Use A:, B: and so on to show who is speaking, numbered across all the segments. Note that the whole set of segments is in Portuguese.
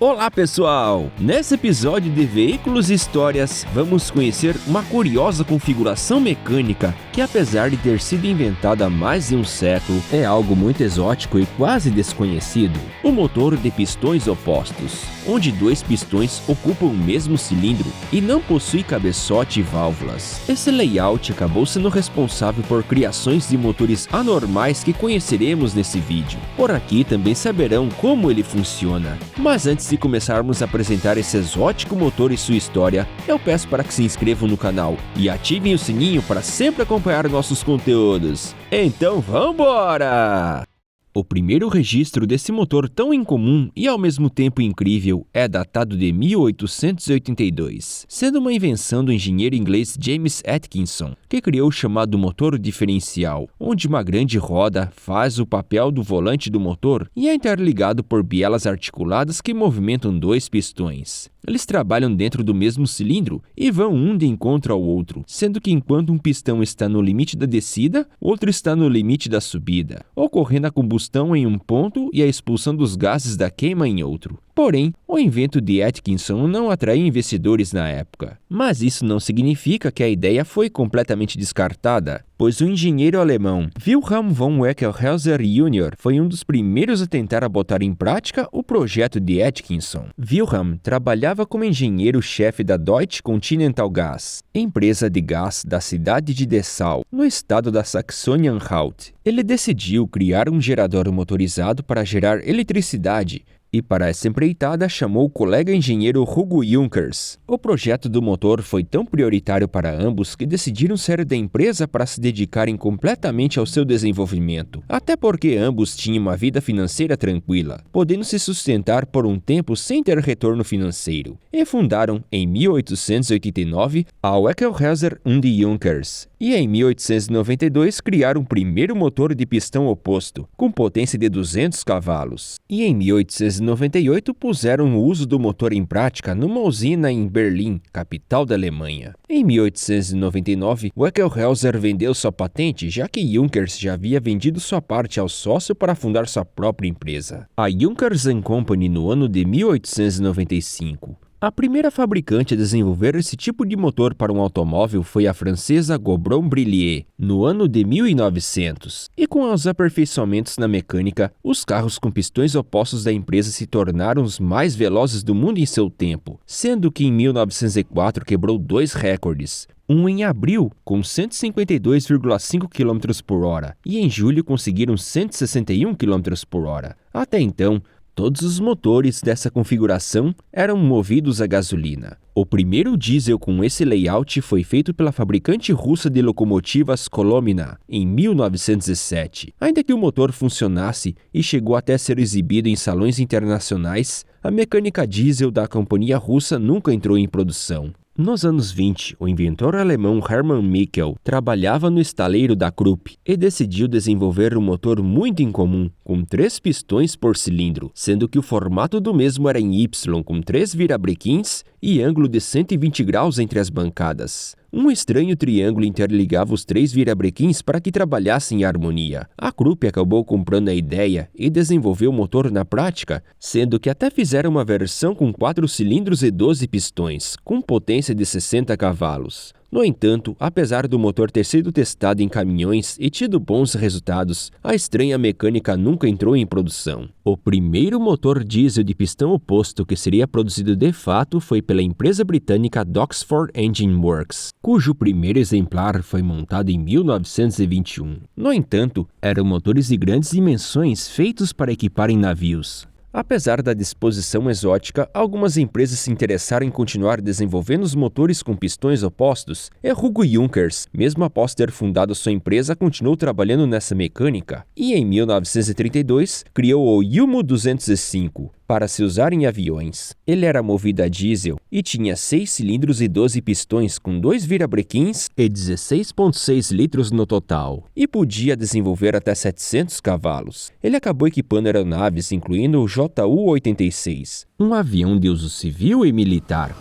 A: Olá pessoal! Nesse episódio de Veículos e Histórias, vamos conhecer uma curiosa configuração mecânica que, apesar de ter sido inventada há mais de um século, é algo muito exótico e quase desconhecido: o motor de pistões opostos, onde dois pistões ocupam o mesmo cilindro e não possui cabeçote e válvulas. Esse layout acabou sendo responsável por criações de motores anormais que conheceremos nesse vídeo. Por aqui também saberão como ele funciona. Mas antes de começarmos a apresentar esse exótico motor e sua história, eu peço para que se inscrevam no canal e ativem o sininho para sempre acompanhar nossos conteúdos. Então vambora! O primeiro registro desse motor tão incomum e ao mesmo tempo incrível é datado de 1882, sendo uma invenção do engenheiro inglês James Atkinson, que criou o chamado motor diferencial, onde uma grande roda faz o papel do volante do motor e é interligado por bielas articuladas que movimentam dois pistões. Eles trabalham dentro do mesmo cilindro e vão um de encontro ao outro, sendo que enquanto um pistão está no limite da descida, outro está no limite da subida, ocorrendo a combustão em um ponto e a expulsão dos gases da queima em outro. Porém, o invento de Atkinson não atraiu investidores na época. Mas isso não significa que a ideia foi completamente descartada, pois o engenheiro alemão Wilhelm von Weckelhauser Jr. foi um dos primeiros a tentar botar em prática o projeto de Atkinson. Wilhelm trabalhava como engenheiro-chefe da Deutsche Continental Gas, empresa de gás da cidade de Dessau, no estado da Saxônia-Anhalt. Ele decidiu criar um gerador motorizado para gerar eletricidade, e para essa empreitada chamou o colega engenheiro Hugo Junkers. O projeto do motor foi tão prioritário para ambos que decidiram sair da empresa para se dedicarem completamente ao seu desenvolvimento, até porque ambos tinham uma vida financeira tranquila, podendo se sustentar por um tempo sem ter retorno financeiro, e fundaram, em 1889, a Weckelhauser und Junkers. E em 1892 criaram o primeiro motor de pistão oposto, com potência de 200 cavalos. E em 1898 puseram o uso do motor em prática numa usina em Berlim, capital da Alemanha. Em 1899, Weckelhauser vendeu sua patente, já que Junkers já havia vendido sua parte ao sócio para fundar sua própria empresa, a Junkers & Company, no ano de 1895. A primeira fabricante a desenvolver esse tipo de motor para um automóvel foi a francesa Gobron Brillier, no ano de 1900. E com os aperfeiçoamentos na mecânica, os carros com pistões opostos da empresa se tornaram os mais velozes do mundo em seu tempo, sendo que em 1904 quebrou dois recordes. Um em abril, com 152,5 km por hora, e em julho conseguiram 161 km por hora. Até então, todos os motores dessa configuração eram movidos a gasolina. O primeiro diesel com esse layout foi feito pela fabricante russa de locomotivas Kolomna, em 1907. Ainda que o motor funcionasse e chegou até a ser exibido em salões internacionais, a mecânica diesel da companhia russa nunca entrou em produção. Nos anos 20, o inventor alemão Hermann Mikkel trabalhava no estaleiro da Krupp e decidiu desenvolver um motor muito incomum, com 3 pistões por cilindro, sendo que o formato do mesmo era em Y, com 3 virabrequins e ângulo de 120 graus entre as bancadas. Um estranho triângulo interligava os 3 virabrequins para que trabalhassem em harmonia. A Krupp acabou comprando a ideia e desenvolveu o motor na prática, sendo que até fizeram uma versão com 4 cilindros e 12 pistões, com potência de 60 cavalos. No entanto, apesar do motor ter sido testado em caminhões e tido bons resultados, a estranha mecânica nunca entrou em produção. O primeiro motor diesel de pistão oposto que seria produzido de fato foi pela empresa britânica Doxford Engine Works, cujo primeiro exemplar foi montado em 1921. No entanto, eram motores de grandes dimensões feitos para equiparem navios. Apesar da disposição exótica, algumas empresas se interessaram em continuar desenvolvendo os motores com pistões opostos, e Hugo Junkers, mesmo após ter fundado sua empresa, continuou trabalhando nessa mecânica, e em 1932 criou o Jumo 205, para se usar em aviões. Ele era movido a diesel e tinha 6 cilindros e 12 pistões com 2 virabrequins e 16,6 litros no total, e podia desenvolver até 700 cavalos. Ele acabou equipando aeronaves, incluindo o Ju-86, um avião de uso civil e militar.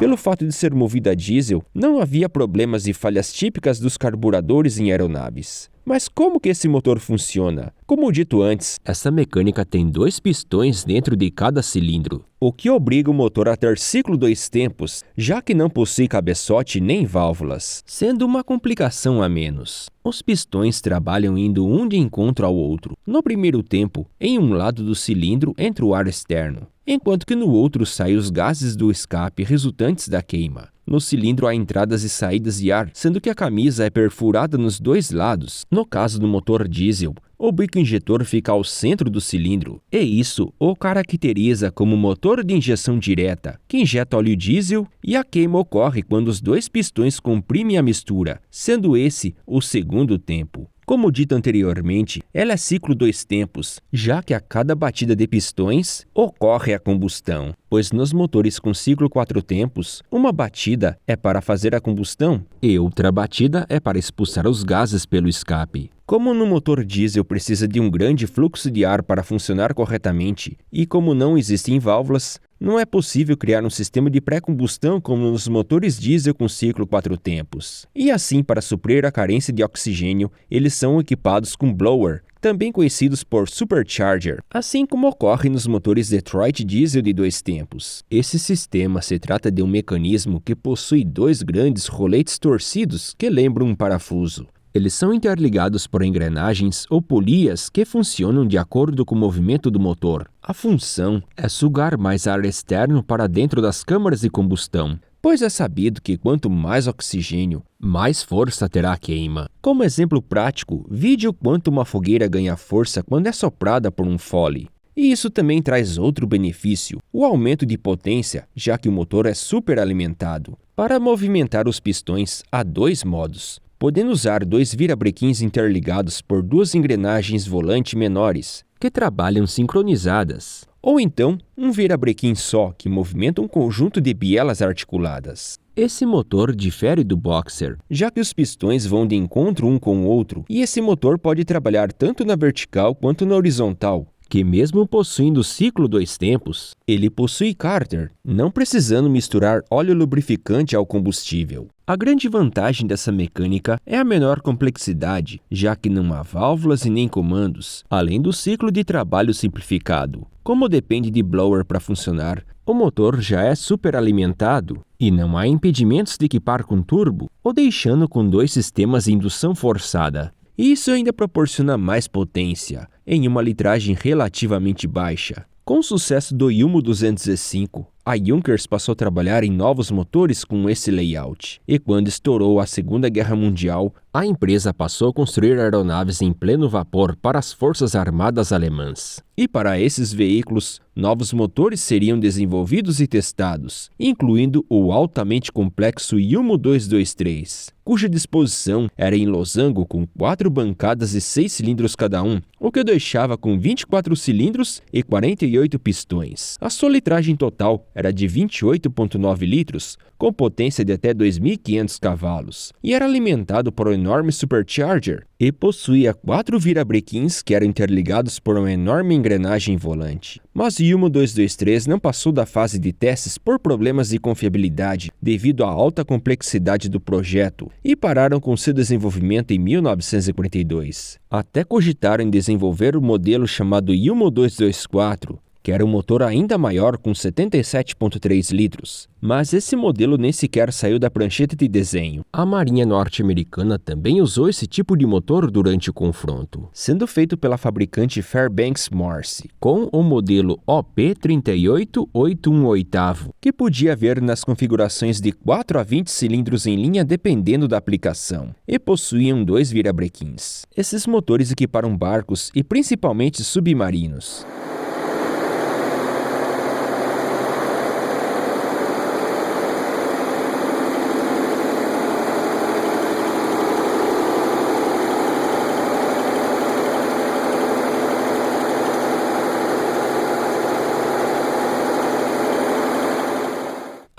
A: Pelo fato de ser movida a diesel, não havia problemas e falhas típicas dos carburadores em aeronaves. Mas como que esse motor funciona? Como dito antes, essa mecânica tem 2 pistões dentro de cada cilindro, o que obriga o motor a ter ciclo 2 tempos, já que não possui cabeçote nem válvulas, sendo uma complicação a menos. Os pistões trabalham indo um de encontro ao outro. No primeiro tempo, em um lado do cilindro entra o ar externo, enquanto que no outro saem os gases do escape resultantes da queima. No cilindro há entradas e saídas de ar, sendo que a camisa é perfurada nos 2 lados. No caso do motor diesel, o bico injetor fica ao centro do cilindro, e isso o caracteriza como motor de injeção direta, que injeta óleo diesel, e a queima ocorre quando os 2 pistões comprimem a mistura, sendo esse o segundo tempo. Como dito anteriormente, ela é ciclo 2 tempos, já que a cada batida de pistões ocorre a combustão, pois nos motores com ciclo 4 tempos, uma batida é para fazer a combustão e outra batida é para expulsar os gases pelo escape. Como no motor diesel precisa de um grande fluxo de ar para funcionar corretamente e como não existem válvulas, não é possível criar um sistema de pré-combustão como nos motores diesel com ciclo 4 tempos. E assim, para suprir a carência de oxigênio, eles são equipados com blower, também conhecidos por supercharger, assim como ocorre nos motores Detroit diesel de 2 tempos. Esse sistema se trata de um mecanismo que possui 2 grandes roletes torcidos que lembram um parafuso. Eles são interligados por engrenagens ou polias que funcionam de acordo com o movimento do motor. A função é sugar mais ar externo para dentro das câmaras de combustão, pois é sabido que quanto mais oxigênio, mais força terá a queima. Como exemplo prático, vide o quanto uma fogueira ganha força quando é soprada por um fole. E isso também traz outro benefício, o aumento de potência, já que o motor é superalimentado. Para movimentar os pistões, há 2 modos, podendo usar 2 virabrequins interligados por 2 engrenagens volante menores, que trabalham sincronizadas, ou então um virabrequim só, que movimenta um conjunto de bielas articuladas. Esse motor difere do boxer, já que os pistões vão de encontro um com o outro, e esse motor pode trabalhar tanto na vertical quanto na horizontal, que mesmo possuindo ciclo 2 tempos, ele possui cárter, não precisando misturar óleo lubrificante ao combustível. A grande vantagem dessa mecânica é a menor complexidade, já que não há válvulas e nem comandos, além do ciclo de trabalho simplificado. Como depende de blower para funcionar, o motor já é superalimentado e não há impedimentos de equipar com turbo ou deixando com 2 sistemas de indução forçada. Isso ainda proporciona mais potência, em uma litragem relativamente baixa. Com o sucesso do Yumo 205, a Junkers passou a trabalhar em novos motores com esse layout. E quando estourou a Segunda Guerra Mundial, a empresa passou a construir aeronaves em pleno vapor para as forças armadas alemãs. E para esses veículos, novos motores seriam desenvolvidos e testados, incluindo o altamente complexo Yumo 223, cuja disposição era em losango com 4 bancadas e 6 cilindros cada um, o que o deixava com 24 cilindros e 48 pistões. A sua litragem total era de 28,9 litros, com potência de até 2.500 cavalos, e era alimentado por um enorme supercharger, e possuía 4 virabrequins que eram interligados por uma enorme engrenagem volante. Mas o Yumo 223 não passou da fase de testes por problemas de confiabilidade devido à alta complexidade do projeto, e pararam com seu desenvolvimento em 1942. Até cogitaram em desenvolver o modelo chamado Yumo 224, que era um motor ainda maior com 77,3 litros. Mas esse modelo nem sequer saiu da prancheta de desenho. A Marinha Norte-Americana também usou esse tipo de motor durante o confronto, sendo feito pela fabricante Fairbanks Morse, com o modelo OP38818, que podia haver nas configurações de 4 a 20 cilindros em linha dependendo da aplicação, e possuíam 2 virabrequins. Esses motores equiparam barcos e principalmente submarinos.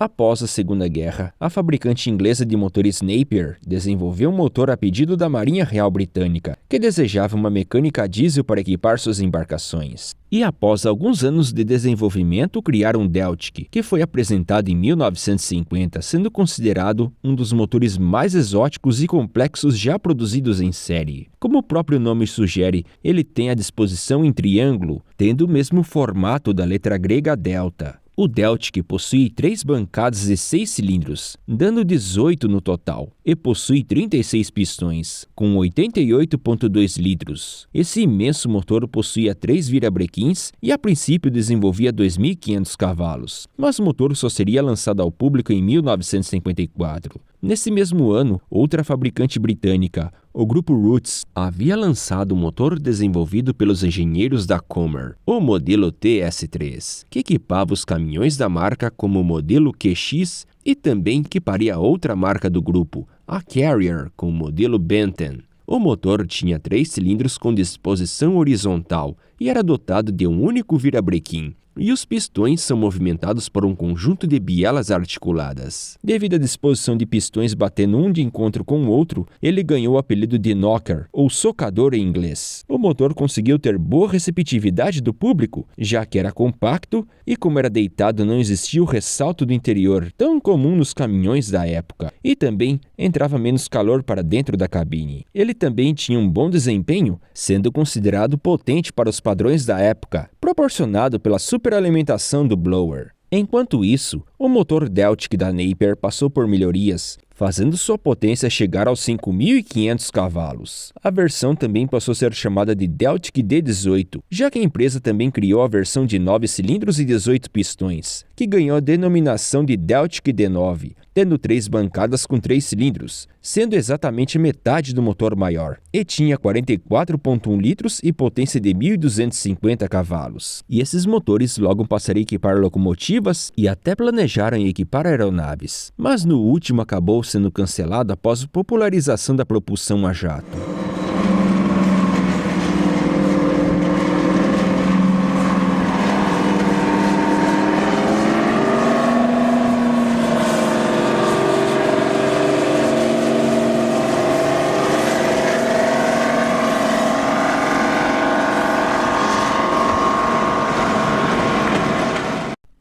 A: Após a Segunda Guerra, a fabricante inglesa de motores Napier desenvolveu um motor a pedido da Marinha Real Britânica, que desejava uma mecânica a diesel para equipar suas embarcações. E após alguns anos de desenvolvimento, criaram o Deltic, que foi apresentado em 1950, sendo considerado um dos motores mais exóticos e complexos já produzidos em série. Como o próprio nome sugere, ele tem a disposição em triângulo, tendo o mesmo formato da letra grega delta. O Deltic possui 3 bancadas e 6 cilindros, dando 18 no total, e possui 36 pistões, com 88,2 litros. Esse imenso motor possuía 3 virabrequins e a princípio desenvolvia 2.500 cavalos, mas o motor só seria lançado ao público em 1954. Nesse mesmo ano, outra fabricante britânica, o grupo Rootes, havia lançado um motor desenvolvido pelos engenheiros da Comer, o modelo TS3, que equipava os caminhões da marca como o modelo QX e também equiparia outra marca do grupo, a Carrier, com o modelo Benton. O motor tinha 3 cilindros com disposição horizontal e era dotado de um único virabrequim, e os pistões são movimentados por um conjunto de bielas articuladas. Devido à disposição de pistões batendo um de encontro com o outro, ele ganhou o apelido de knocker, ou socador em inglês. O motor conseguiu ter boa receptividade do público, já que era compacto e, como era deitado, não existia o ressalto do interior, tão comum nos caminhões da época, e também entrava menos calor para dentro da cabine. Ele também tinha um bom desempenho, sendo considerado potente para os padrões da época, proporcionado pela superalimentação do blower. Enquanto isso, o motor Deltic da Napier passou por melhorias, fazendo sua potência chegar aos 5.500 cavalos. A versão também passou a ser chamada de Deltic D18, já que a empresa também criou a versão de 9 cilindros e 18 pistões, que ganhou a denominação de Deltic D9, tendo 3 bancadas com 3 cilindros, sendo exatamente metade do motor maior, e tinha 44,1 litros e potência de 1.250 cavalos. E esses motores logo passaram a equipar locomotivas e até planejaram em equipar aeronaves, mas no último acabou sendo cancelado após a popularização da propulsão a jato.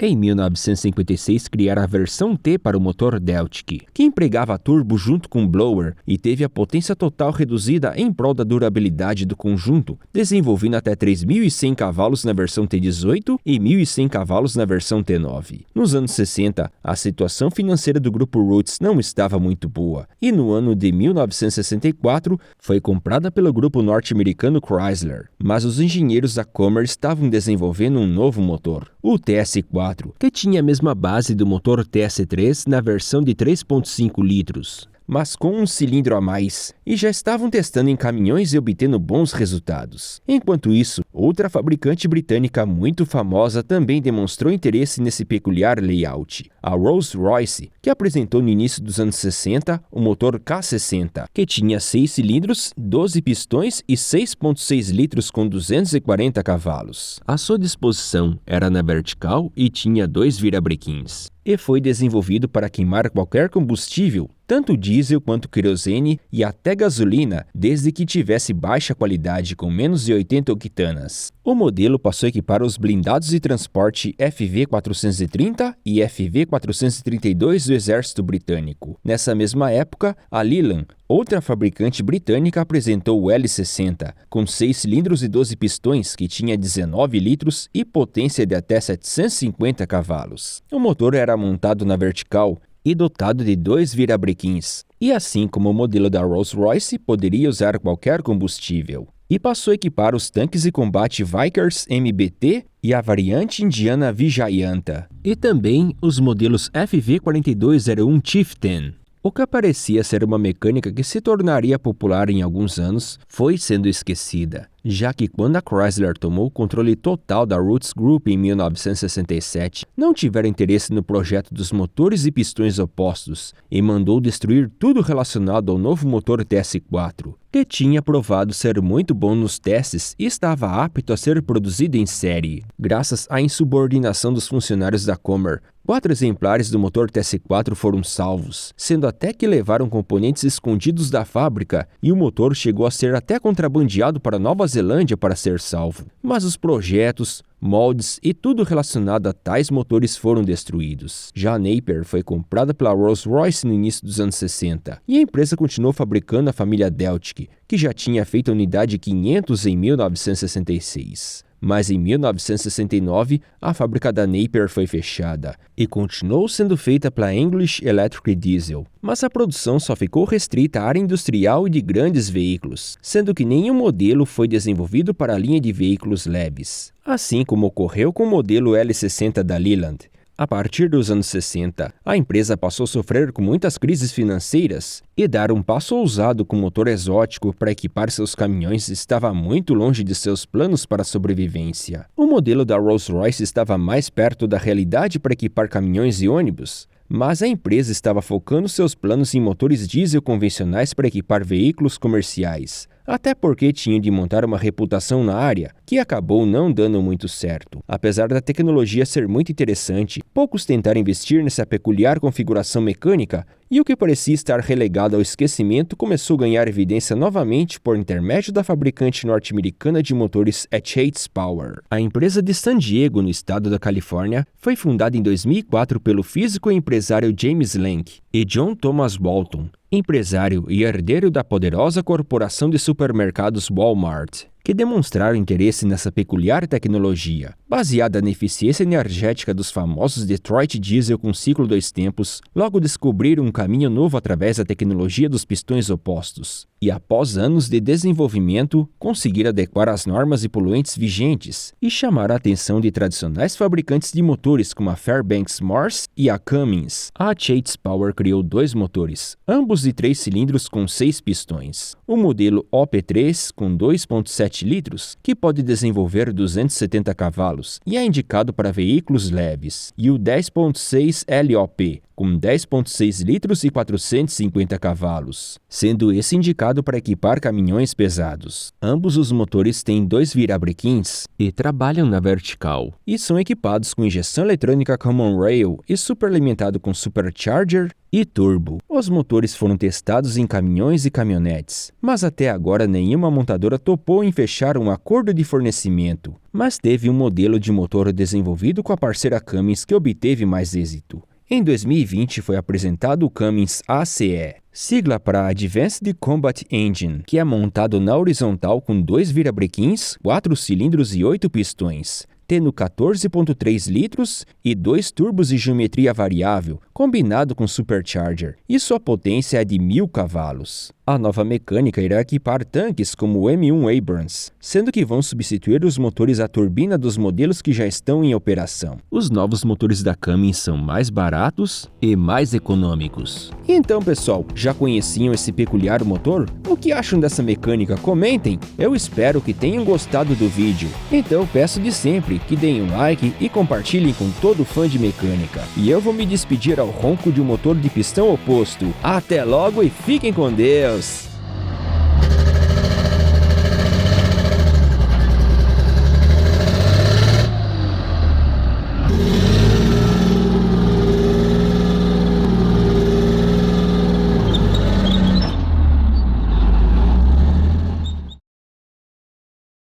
A: Em 1956, criaram a versão T para o motor Deltic, que empregava turbo junto com blower e teve a potência total reduzida em prol da durabilidade do conjunto, desenvolvendo até 3.100 cavalos na versão T18 e 1.100 cavalos na versão T9. Nos anos 60, a situação financeira do grupo Rootes não estava muito boa, e no ano de 1964 foi comprada pelo grupo norte-americano Chrysler, mas os engenheiros da Comer estavam desenvolvendo um novo motor, o TS4, que tinha a mesma base do motor TS3 na versão de 3,5 litros, mas com um cilindro a mais, e já estavam testando em caminhões e obtendo bons resultados. Enquanto isso, outra fabricante britânica muito famosa também demonstrou interesse nesse peculiar layout, a Rolls-Royce, que apresentou no início dos anos 60 o motor K60, que tinha 6 cilindros, 12 pistões e 6,6 litros com 240 cavalos. A sua disposição era na vertical e tinha 2 virabrequins, e foi desenvolvido para queimar qualquer combustível, tanto diesel quanto querosene e até gasolina, desde que tivesse baixa qualidade com menos de 80 octanas. O modelo passou a equipar os blindados de transporte FV-430 e FV-432 do Exército Britânico. Nessa mesma época, a Leland, outra fabricante britânica, apresentou o L60, com 6 cilindros e 12 pistões, que tinha 19 litros e potência de até 750 cavalos. O motor era montado na vertical e dotado de 2 virabrequins, e assim como o modelo da Rolls-Royce, poderia usar qualquer combustível. E passou a equipar os tanques de combate Vickers MBT e a variante indiana Vijayanta, e também os modelos FV-4201 Chieftain. O que parecia ser uma mecânica que se tornaria popular em alguns anos foi sendo esquecida, já que quando a Chrysler tomou o controle total da Rootes Group em 1967, não tiveram interesse no projeto dos motores e pistões opostos e mandou destruir tudo relacionado ao novo motor TS4, que tinha provado ser muito bom nos testes e estava apto a ser produzido em série. Graças à insubordinação dos funcionários da Comer, 4 exemplares do motor TS4 foram salvos, sendo até que levaram componentes escondidos da fábrica e o motor chegou a ser até contrabandeado para Nova Zelândia para ser salvo. Mas os projetos, moldes e tudo relacionado a tais motores foram destruídos. Já a Napier foi comprada pela Rolls-Royce no início dos anos 60 e a empresa continuou fabricando a família Deltic, que já tinha feito a unidade 500 em 1966. Mas em 1969, a fábrica da Napier foi fechada e continuou sendo feita pela English Electric Diesel. Mas a produção só ficou restrita à área industrial e de grandes veículos, sendo que nenhum modelo foi desenvolvido para a linha de veículos leves. Assim como ocorreu com o modelo L60 da Leland. A partir dos anos 60, a empresa passou a sofrer com muitas crises financeiras e dar um passo ousado com motor exótico para equipar seus caminhões estava muito longe de seus planos para a sobrevivência. O modelo da Rolls-Royce estava mais perto da realidade para equipar caminhões e ônibus, mas a empresa estava focando seus planos em motores diesel convencionais para equipar veículos comerciais. Até porque tinha de montar uma reputação na área, que acabou não dando muito certo. Apesar da tecnologia ser muito interessante, poucos tentaram investir nessa peculiar configuração mecânica e o que parecia estar relegado ao esquecimento começou a ganhar evidência novamente por intermédio da fabricante norte-americana de motores Yates Power. A empresa de San Diego, no estado da Califórnia, foi fundada em 2004 pelo físico e empresário James Lenk e John Thomas Walton, empresário e herdeiro da poderosa corporação de supermercados Walmart, que demonstraram interesse nessa peculiar tecnologia. Baseada na eficiência energética dos famosos Detroit Diesel com ciclo 2 tempos, logo descobriram um caminho novo através da tecnologia dos pistões opostos. E após anos de desenvolvimento, conseguiram adequar as normas e poluentes vigentes e chamar a atenção de tradicionais fabricantes de motores como a Fairbanks Morse e a Cummins. A Yates Power criou 2 motores, ambos de 3 cilindros com 6 pistões. O modelo OP3 com 2,7 litros, que pode desenvolver 270 cavalos e é indicado para veículos leves, e o 10.6 LOP, com 10,6 litros e 450 cavalos, sendo esse indicado para equipar caminhões pesados. Ambos os motores têm 2 virabrequins e trabalham na vertical, e são equipados com injeção eletrônica Common Rail e superalimentado com supercharger e turbo. Os motores foram testados em caminhões e caminhonetes, mas até agora nenhuma montadora topou em fechar um acordo de fornecimento, mas teve um modelo de motor desenvolvido com a parceira Cummins que obteve mais êxito. Em 2020 foi apresentado o Cummins ACE, sigla para Advanced Combat Engine, que é montado na horizontal com 2 virabrequins, 4 cilindros e 8 pistões, tendo 14,3 litros e 2 turbos de geometria variável, combinado com supercharger, e sua potência é de 1.000 cavalos. A nova mecânica irá equipar tanques como o M1 Abrams, sendo que vão substituir os motores a turbina dos modelos que já estão em operação. Os novos motores da Cummins são mais baratos e mais econômicos. Então, pessoal, já conheciam esse peculiar motor? O que acham dessa mecânica? Comentem! Eu espero que tenham gostado do vídeo. Então, peço de sempre que deem um like e compartilhem com todo fã de mecânica. E eu vou me despedir ao ronco de um motor de pistão oposto. Até logo e fiquem com Deus!